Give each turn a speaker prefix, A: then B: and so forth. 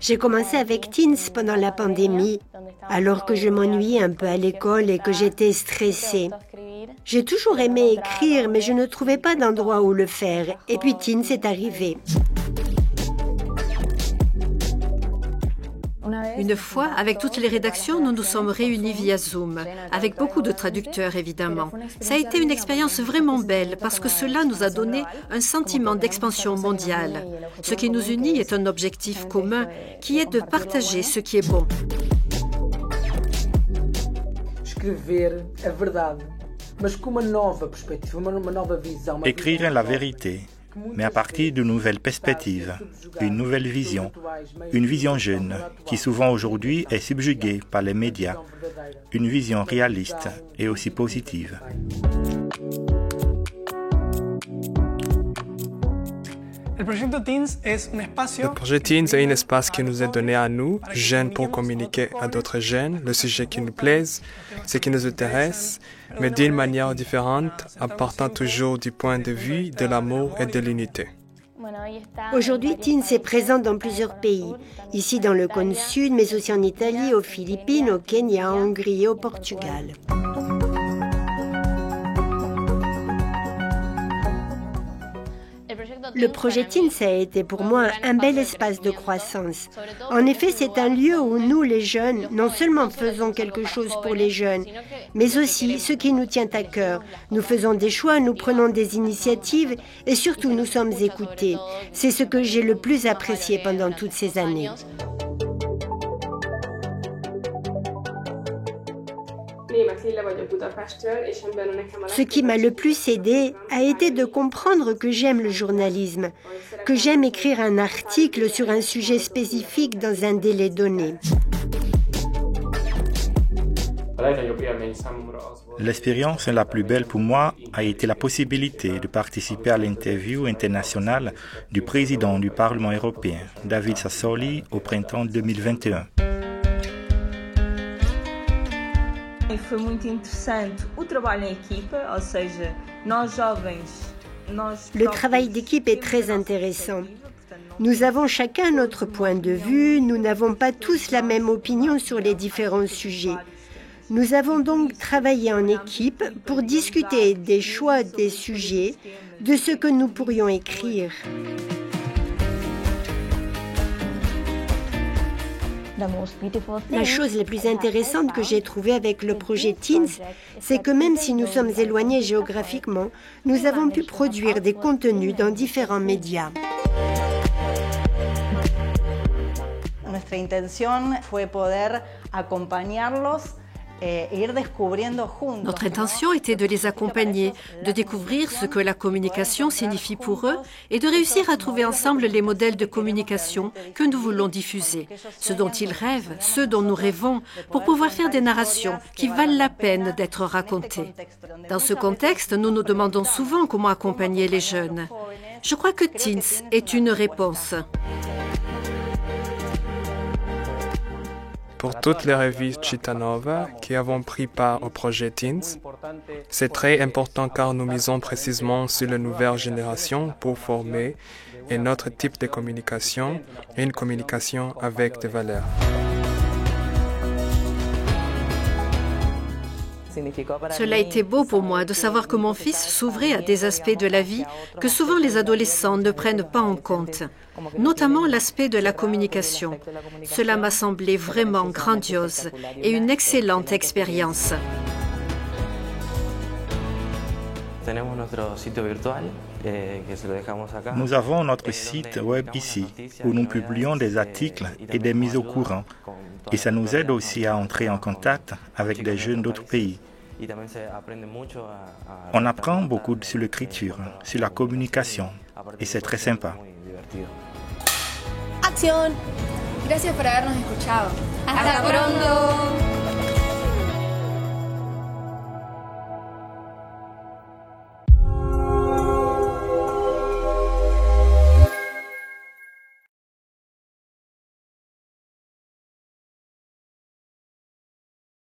A: J'ai commencé avec Teens pendant la pandémie, alors que je m'ennuyais un peu à l'école et que j'étais stressée. J'ai toujours aimé écrire, mais je ne trouvais pas d'endroit où le faire. Et puis Teens est arrivé.
B: Une fois, avec toutes les rédactions, nous nous sommes réunis via Zoom, avec beaucoup de traducteurs évidemment. Ça a été une expérience vraiment belle parce que cela nous a donné un sentiment d'expansion mondiale. Ce qui nous unit est un objectif commun qui est de partager ce qui est bon.
C: Écrire la vérité, mais à partir d'une nouvelle perspective, une nouvelle vision, une vision jeune, qui souvent aujourd'hui est subjuguée par les médias, une vision réaliste et aussi positive.
D: Le projet Teens est un espace qui nous est donné à nous, jeunes, pour communiquer à d'autres jeunes le sujet qui nous plaise, ce qui nous intéresse, mais d'une manière différente, en partant toujours du point de vue de l'amour et de l'unité.
A: Aujourd'hui, Teens est présent dans plusieurs pays, ici dans le cône sud, mais aussi en Italie, aux Philippines, au Kenya, en Hongrie et au Portugal. Le projet Teens a été pour moi un bel espace de croissance. En effet, c'est un lieu où nous, les jeunes, non seulement faisons quelque chose pour les jeunes, mais aussi ce qui nous tient à cœur. Nous faisons des choix, nous prenons des initiatives et surtout nous sommes écoutés. C'est ce que j'ai le plus apprécié pendant toutes ces années. Ce qui m'a le plus aidé a été de comprendre que j'aime le journalisme, que j'aime écrire un article sur un sujet spécifique dans un délai donné.
C: L'expérience la plus belle pour moi a été la possibilité de participer à l'interview internationale du président du Parlement européen, David Sassoli, au printemps 2021.
E: Foi muito interessante o trabalho em equipa, ou seja, nós jovens,
A: Le travail d'équipe est très intéressant. Nous avons chacun notre point de vue, nous n'avons pas tous la même opinion sur les différents sujets. Nous avons donc travaillé en équipe pour discuter des choix des sujets, de ce que nous pourrions écrire. La chose la plus intéressante que j'ai trouvée avec le projet Teens, c'est que même si nous sommes éloignés géographiquement, nous avons pu produire des contenus dans différents médias.
E: Nuestra intención fue poder acompañarlos.
B: Notre intention était de les accompagner, de découvrir ce que la communication signifie pour eux et de réussir à trouver ensemble les modèles de communication que nous voulons diffuser, ce dont ils rêvent, ce dont nous rêvons, pour pouvoir faire des narrations qui valent la peine d'être racontées. Dans ce contexte, nous nous demandons souvent comment accompagner les jeunes. Je crois que Teens est une réponse.
D: Pour toutes les revues Cittànova qui avons pris part au projet Teens, c'est très important car nous misons précisément sur la nouvelle génération pour former un autre type de communication, une communication avec des valeurs.
B: Cela a été beau pour moi de savoir que mon fils s'ouvrait à des aspects de la vie que souvent les adolescents ne prennent pas en compte, notamment l'aspect de la communication. Cela m'a semblé vraiment grandiose et une excellente expérience.
C: Nous avons notre site web ici, où nous publions des articles et des mises au courant. Et ça nous aide aussi à entrer en contact avec des jeunes d'autres pays. On apprend beaucoup sur l'écriture, sur la communication, et c'est très sympa.
F: Acción. Gracias por habernos escuchado. Hasta pronto.